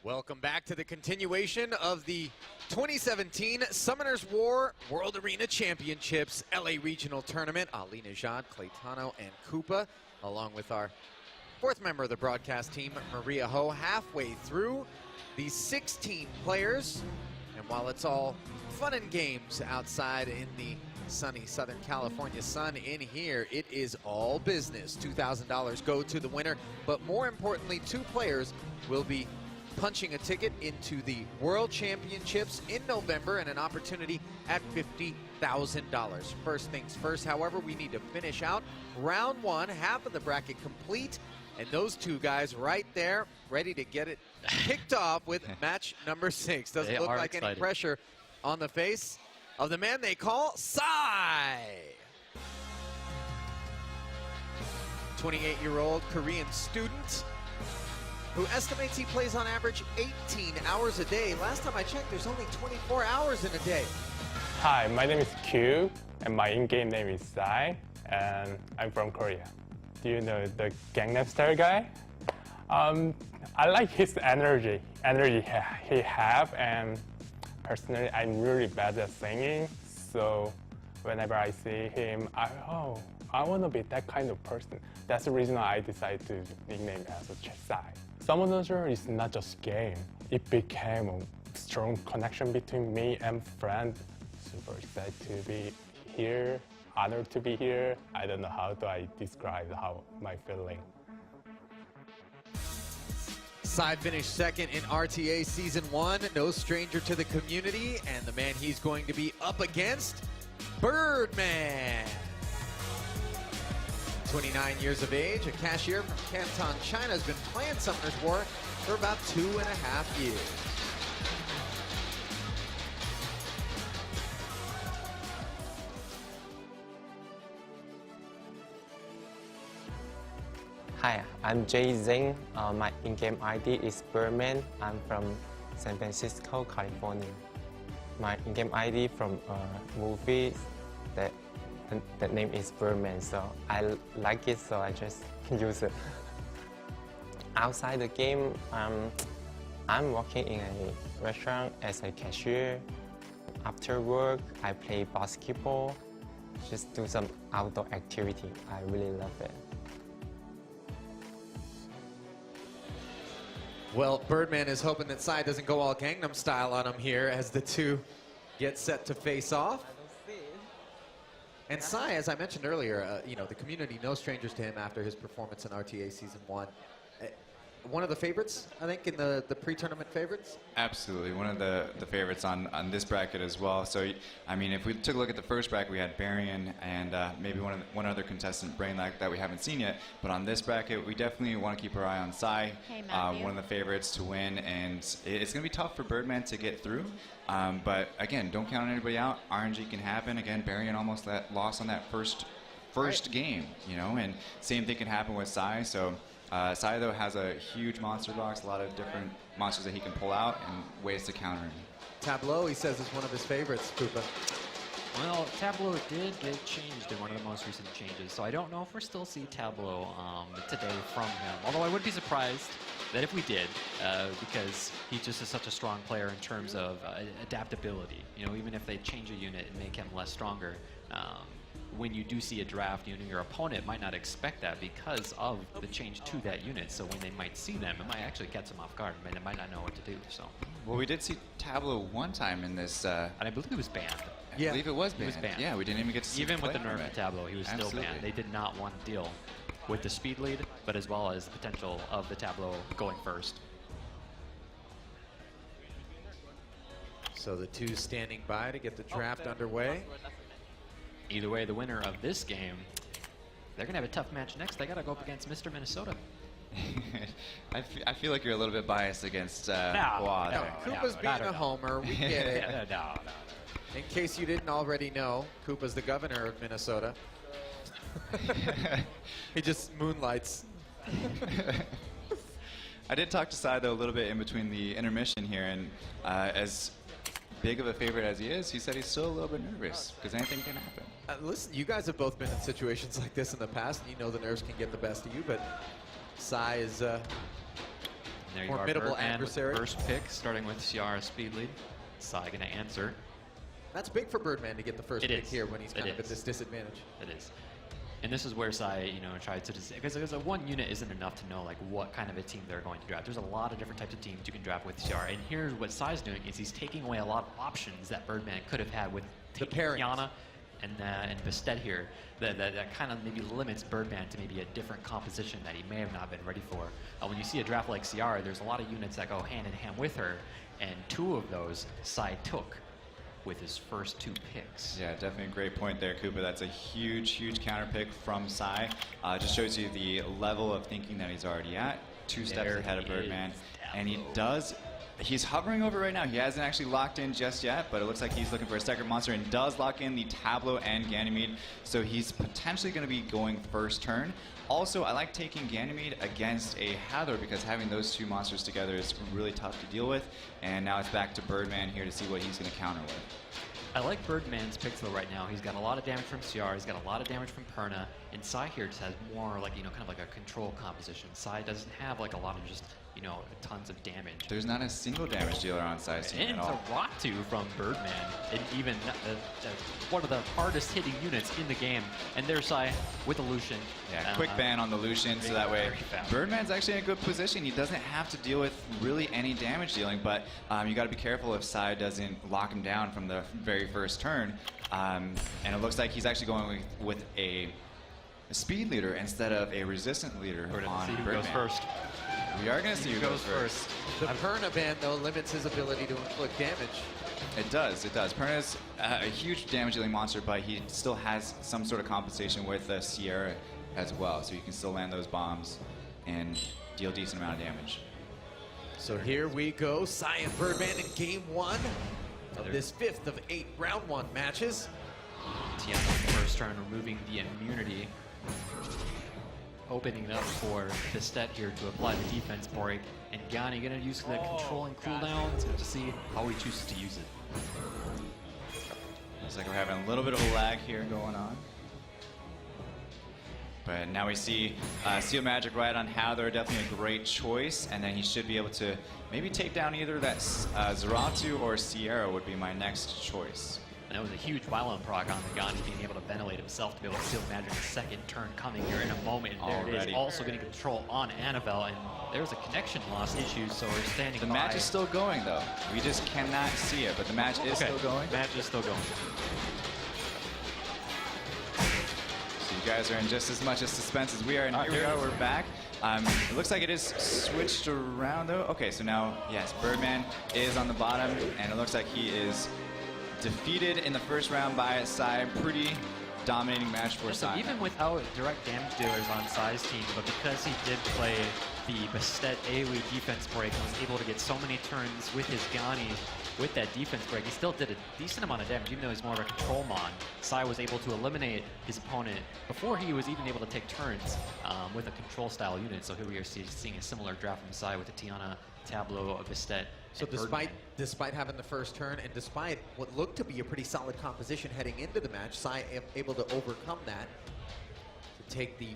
Welcome back to the continuation of the 2017 Summoners War World Arena Championships LA Regional Tournament. Ali Najad, Claytano, and Koopa, along with our fourth member of the broadcast team, Maria Ho, halfway through these 16 players. And while it's all fun and games outside in the sunny Southern California sun, in here it is all business. $2,000 go to the winner, but more importantly, two players will be punching a ticket into the World Championships in November and an opportunity at $50,000. First things first, however, we need to finish out round one, half of the bracket complete, and those two guys right there ready to get it kicked off with match number 6. Doesn't look like any pressure on the face of the man they call Sai. 28-year-old Korean student who estimates he plays on average 18 hours a day. Last time I checked, there's only 24 hours in a day. Hi, my name is Q, and my in-game name is Sai, and I'm from Korea. Do you know the Gangnam Style guy? I like his energy he have, and personally, I'm really bad at singing, so whenever I see him, I want to be that kind of person. That's the reason I decided to nickname as a Sai. Summoners is not just a game. It became a strong connection between me and friend. Super excited to be here, honored to be here. I don't know how do I describe my feeling. Sai finished second in RTA Season 1, no stranger to the community, and the man he's going to be up against, Birdman. 29 years of age, a cashier from Canton, China, has been playing Summoners War for about 2.5 years. Hi, I'm Jay Zheng. My in-game ID is Birdman. I'm from San Francisco, California. My in-game ID from a movie that name is Birdman, so I like it, so I just use it. Outside the game, I'm working in a restaurant as a cashier. After work, I play basketball, just do some outdoor activity. I really love it. Well, Birdman is hoping that Sai doesn't go all Gangnam Style on him here as the two get set to face off. And Sai, as I mentioned earlier, you know, the community no strangers to him after his performance in RTA Season 1. One of the favorites, I think, in the pre-tournament favorites? Absolutely, one of the favorites on this bracket as well. So, I mean, if we took a look at the first bracket, we had Barian and maybe one other contestant, Brainlack, that we haven't seen yet. But on this bracket, we definitely want to keep our eye on Sai, one of the favorites to win. And it's going to be tough for Birdman to get through. But again, don't count anybody out. RNG can happen. Again, Barian almost lost on that first game, you know, and same thing can happen with Sai. So. Sai, though, has a huge monster box, a lot of different monsters that he can pull out and ways to counter him. Tableau, he says, is one of his favorites, Koopa. Well, Tableau did get changed in one of the most recent changes, so I don't know if we'll still see Tableau today from him. Although I would be surprised that if we did, because he just is such a strong player in terms of adaptability. You know, even if they change a unit and make him less stronger, when you do see a draft, you know, your opponent might not expect that because of the change to that unit. So when they might see them, it might actually catch them off guard, and they might not know what to do. So, well, we did see Tableau one time in this, and I believe he was banned. I believe it was banned. He was banned. Yeah, we didn't even get to see even with the nerf to Tableau, he was Absolutely. still banned. They did not want to deal with the speed lead, but as well as the potential of the Tableau going first. So the two standing by to get the draft underway. Either way, the winner of this game, they're going to have a tough match next. They got to go up against Mr. Minnesota. I feel like you're a little bit biased against Bois there. Koopa's being a homer. We get it. No. In case you didn't already know, Koopa's the governor of Minnesota. He just moonlights. I did talk to Sai, though, a little bit in between the intermission here, and as big of a favorite as he said he's still a little bit nervous because anything can happen. Listen, you guys have both been in situations like this in the past, and you know the nerves can get the best of you, but Sai is And there you Formidable are, Birdman adversary. with the first pick, starting with Ciara speed lead. Sai going to answer. That's big for Birdman to get the first It pick is. here when he's kind It of at is. this disadvantage. It is. And this is where Sai, tried to because a one unit isn't enough to know like what kind of a team they're going to draft. There's a lot of different types of teams you can draft with Ciara. And here's what Sai's doing is he's taking away a lot of options that Birdman could have had with The pairings. Tiana and Bastet here. That kind of maybe limits Birdman to maybe a different composition that he may have not been ready for. When you see a draft like Ciara, there's a lot of units that go hand in hand with her, and 2 of those Sai took with his first 2 picks. Yeah, definitely a great point there, Koopa. That's a huge, huge counter pick from Sai. Just shows you the level of thinking that he's already at. 2 steps There ahead of he Birdman. is, And he Tableau. does, he's hovering over right now. He hasn't actually locked in just yet, but it looks like he's looking for a second monster and does lock in the Tableau and Ganymede. So he's potentially going to be going first turn. Also, I like taking Ganymede against a Hathor because having those 2 monsters together is really tough to deal with. And now it's back to Birdman here to see what he's going to counter with. I like Birdman's picks though right now. He's got a lot of damage from Ciara, he's got a lot of damage from Perna, and Sai here just has more like, kind of like a control composition. Sai doesn't have like a lot of just, tons of damage. There's not a single damage dealer on Sai's team And at all. Zaratu from Birdman, and even one of the hardest hitting units in the game. And there's Sai with a Lucian. Yeah, quick ban on the Lucian, so that way very fast. Birdman's actually in a good position. He doesn't have to deal with really any damage dealing, but you got to be careful if Sai doesn't lock him down from the very first turn. And it looks like he's actually going with a speed leader instead of a resistant leader We're gonna on see who Birdman. goes first. We are going to see who goes first. The Perna ban, though, limits his ability to inflict damage. It does, it does. Perna's a huge damage dealing monster, but he still has some sort of compensation with Sierra as well, so you can still land those bombs and deal a decent amount of damage. So here we go, Sai and Birdman in game 1 of this 5th of 8 round 1 matches. Tiana on the first turn, removing the immunity. Opening it up for Bastet here to apply the defense break. And Gani gonna use the controlling cooldown to see how he chooses to use it. Looks like we're having a little bit of a lag here going on. But now we see Steel Magic right on Hathor, definitely a great choice. And then he should be able to maybe take down either that Zaratu or Sierra would be my next choice. And that was a huge violent proc on the Gani being able to ventilate himself to be able to steal magic a second turn coming here in a moment. And there it Already. is, also getting control on Annabelle. And there's a connection loss issue, so we're standing The by. match is still going though. We just cannot see it, but the match is still going. Match is still going. So you guys are in just as much as suspense as we are, and here we here it are, is. we're back. It looks like it is switched around though. Okay, so now, yes, Birdman is on the bottom, and it looks like he is defeated in the first round by Sai. Pretty dominating match for So Sai. even without direct damage dealers on Sai's team, but because he did play the Bastet AoE defense break and was able to get so many turns with his Gani with that defense break, he still did a decent amount of damage, even though he's more of a control mon. Sai was able to eliminate his opponent before he was even able to take turns with a control style unit. So here we are seeing a similar draft from Sai with the Tiana, Tableau, Bastet. So despite having the first turn and despite what looked to be a pretty solid composition heading into the match, Sai able to overcome that to take the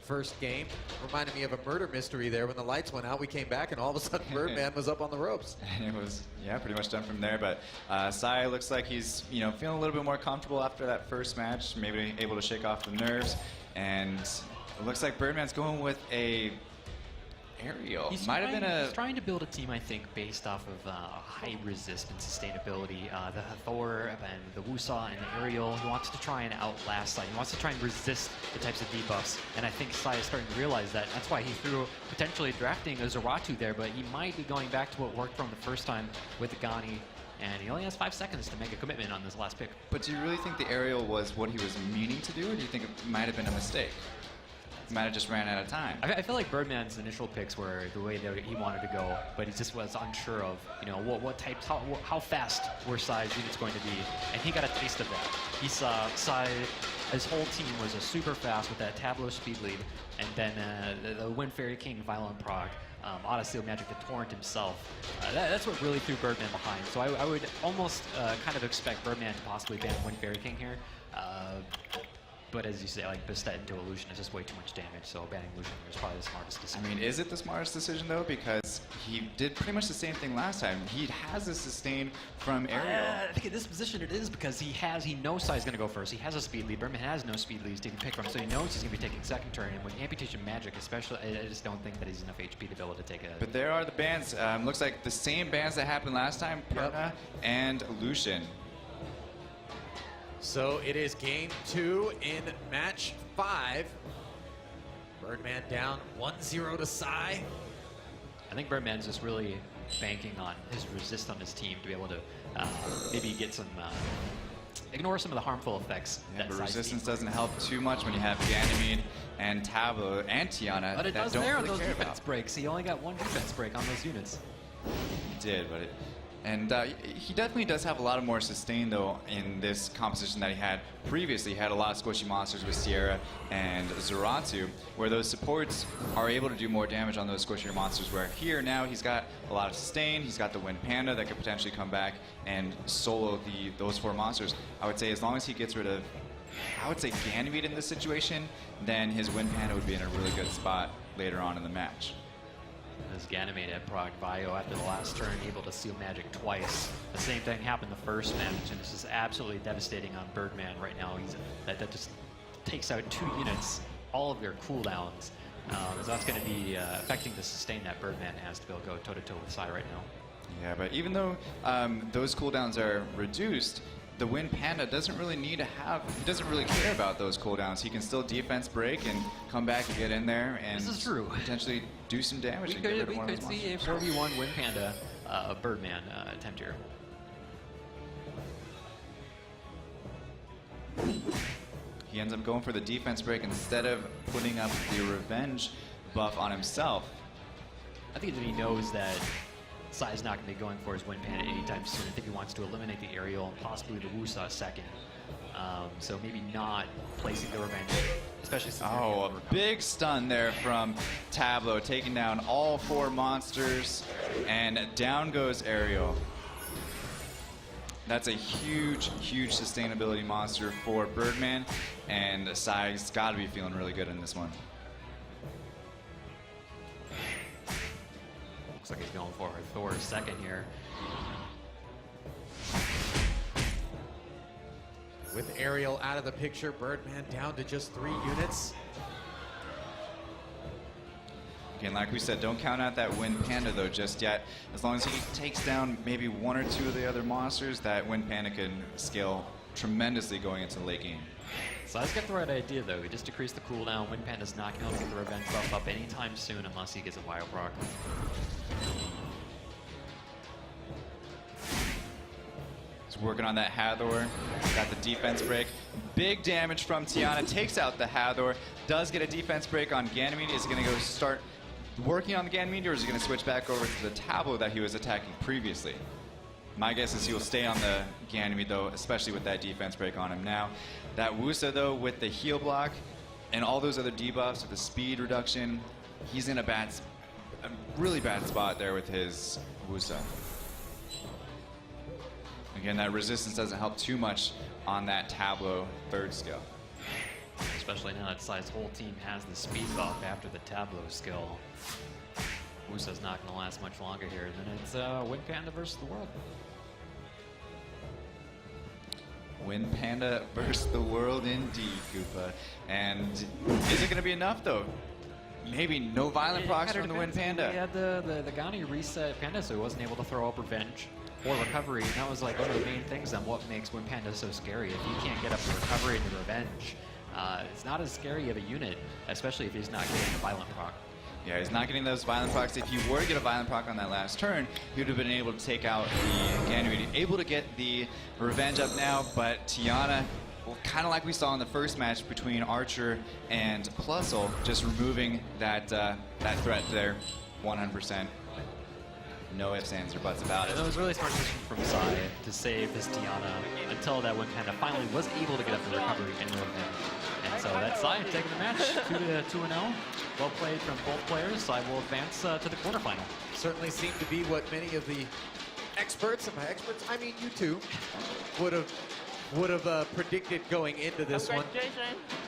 first game. Reminded me of a murder mystery there. When the lights went out, we came back and all of a sudden Birdman was up on the ropes. And it was, yeah, pretty much done from there. But Sai looks like he's, feeling a little bit more comfortable after that first match, maybe able to shake off the nerves. And it looks like Birdman's going with a aerial. He's trying to build a team, I think, based off of high resistance sustainability. The Hathor and the Wusa and the Aerial. He wants to try and outlast Sai. He wants to try and resist the types of debuffs. And I think Sai is starting to realize that. That's why he threw potentially drafting a Zaratu there, but he might be going back to what worked for him the first time with the Gani. And he only has 5 seconds to make a commitment on this last pick. But do you really think the aerial was what he was meaning to do, or do you think it might have been a mistake? He might have just ran out of time. I feel like Birdman's initial picks were the way that he wanted to go, but he just was unsure of, what types, how fast were Sai's units going to be, and he got a taste of that. He saw Sai, his whole team was super fast with that Tableau speed lead, and then the Wind Fairy King violent proc, out of Steel Magic, the Torrent himself. That's what really threw Birdman behind. So I would almost kind of expect Birdman to possibly ban Wind Fairy King here. But as you say, like Bastet into Illusion is just way too much damage, so banning Illusion is probably the smartest decision. I mean, is it the smartest decision though? Because he did pretty much the same thing last time. He has a sustain from aerial. I think in this position it is because he knows Sai's going to go first. He has a speed lead. Berman has no speed leads to even pick from, so he knows he's going to be taking second turn. And with Amputation Magic, especially, I just don't think that he's enough HP to be able to take a. But there are the bans. Looks like the same bans that happened last time, Perna and Lucian. So it is game 2 in match 5. Birdman down 1-0 to Sai. I think Birdman's just really banking on his resist on his team to be able to maybe get some, ignore some of the harmful effects. Yeah, that but Sai's resistance team doesn't help too much when you have Ganymede and Tableau and Tiana But it that does don't there on really those care defense about. breaks. He only got 1 defense break on those units. He did, but he definitely does have a lot of more sustain though in this composition that he had previously. He had a lot of squishy monsters with Sierra and Zeratu, where those supports are able to do more damage on those squishier monsters, where here now he's got a lot of sustain. He's got the Wind Panda that could potentially come back and solo those 4 monsters. I would say as long as he gets rid of, I would say, Ganymede in this situation, then his Wind Panda would be in a really good spot later on in the match. As Ganymede had Prog Bio after the last turn, able to seal magic twice. The same thing happened the first match, and this is absolutely devastating on Birdman right now. That just takes out 2 units, all of their cooldowns. So that's going to be affecting the sustain that Birdman has to be able to go toe-to-toe with Sai right now. Yeah, but even though those cooldowns are reduced, the Wind Panda doesn't really need to have, he doesn't really care about those cooldowns. He can still defense break and come back and get in there and This is true. potentially do some damage We and get rid of could one of those see a monsters. 4v1 Wind Panda Birdman attempt here. He ends up going for the defense break instead of putting up the revenge buff on himself. I think that he knows that Sai's not going to be going for his Wind Panda anytime soon. I think he wants to eliminate the aerial and possibly the Wusa second. So maybe not placing the revenge, especially since Oh, a big stun there from Tableau, taking down all 4 monsters, and down goes Aerial. That's a huge, huge sustainability monster for Birdman, and Sai's got to be feeling really good in this one. Looks like he's going for a Thor second here. With Ariel out of the picture, Birdman down to just 3 units. Again, like we said, don't count out that Wind Panda though just yet. As long as he takes down maybe 1 or 2 of the other monsters, that Wind Panda can scale tremendously going into the late game. Sai's got the right idea though. He just decreased the cooldown. Wind Panda's not going to get the revenge buff up anytime soon unless he gets a Bio Proc. He's working on that Hathor. Got the defense break. Big damage from Tiana. Takes out the Hathor. Does get a defense break on Ganymede. Is he going to go start working on the Ganymede, or is he going to switch back over to the Tableau that he was attacking previously? My guess is he will stay on the Ganymede though, especially with that defense break on him now. That Wusa though, with the heal block and all those other debuffs with the speed reduction, he's in a really bad spot there with his Wusa. Again, that resistance doesn't help too much on that Tableau 3rd skill. Especially now that Sai's whole team has the speed buff after the Tableau skill. Wusa's not going to last much longer here. And then it's Wind Panda versus the world. Wind Panda versus the world indeed, Koopa. And is it going to be enough though? Maybe no violent procs from the Wind Panda. He had the Gani reset Panda, so he wasn't able to throw up revenge or recovery. And that was like one of the main things on what makes Wind Panda so scary. If he can't get up the recovery and the revenge, it's not as scary of a unit, especially if he's not getting a violent proc. Yeah, he's not getting those violent procs. If he were to get a violent proc on that last turn, he would have been able to take out the Ganymede. Able to get the revenge up now, but Tiana, well, kind of like we saw in the first match between Archer and Plusle, just removing that that threat there 100%. No ifs, ands, or buts about it. It was really smart decision from Sai to save his Tiana until that Wind Panda finally was able to get up the recovery and the revenge. And so that's Sai taking the match 2-0. Well played from both players. Sai will advance to the quarterfinal. Certainly seemed to be what many of the experts, and by experts I mean you two, would have would have predicted going into this one.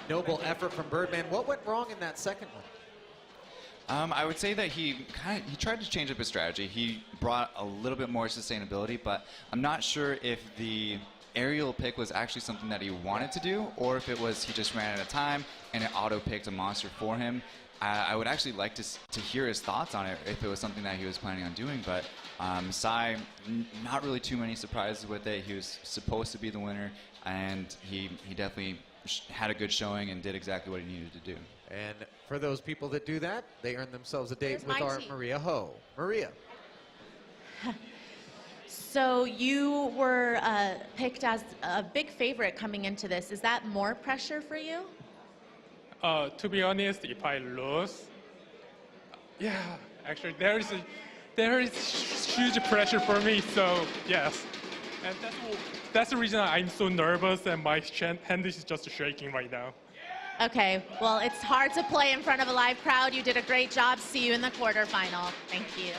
Noble effort from Birdman. What went wrong in that second one? I would say that he tried to change up his strategy. He brought a little bit more sustainability, but I'm not sure if the aerial pick was actually something that he wanted to do, or if it was he just ran out of time and it auto-picked a monster for him. I would actually like to hear his thoughts on it if it was something that he was planning on doing, but Sai, not really too many surprises with it. He was supposed to be the winner, and he definitely had a good showing and did exactly what he needed to do. And for those people that do that, they earn themselves a date Here's with my our team. Maria Ho. Maria. So you were picked as a big favorite coming into this. Is that more pressure for you? To be honest, if I lose, yeah, actually there is huge pressure for me. So yes, and that's the reason I'm so nervous and my hand is just shaking right now. Okay, well, it's hard to play in front of a live crowd. You did a great job. See you in the quarterfinal. Thank you.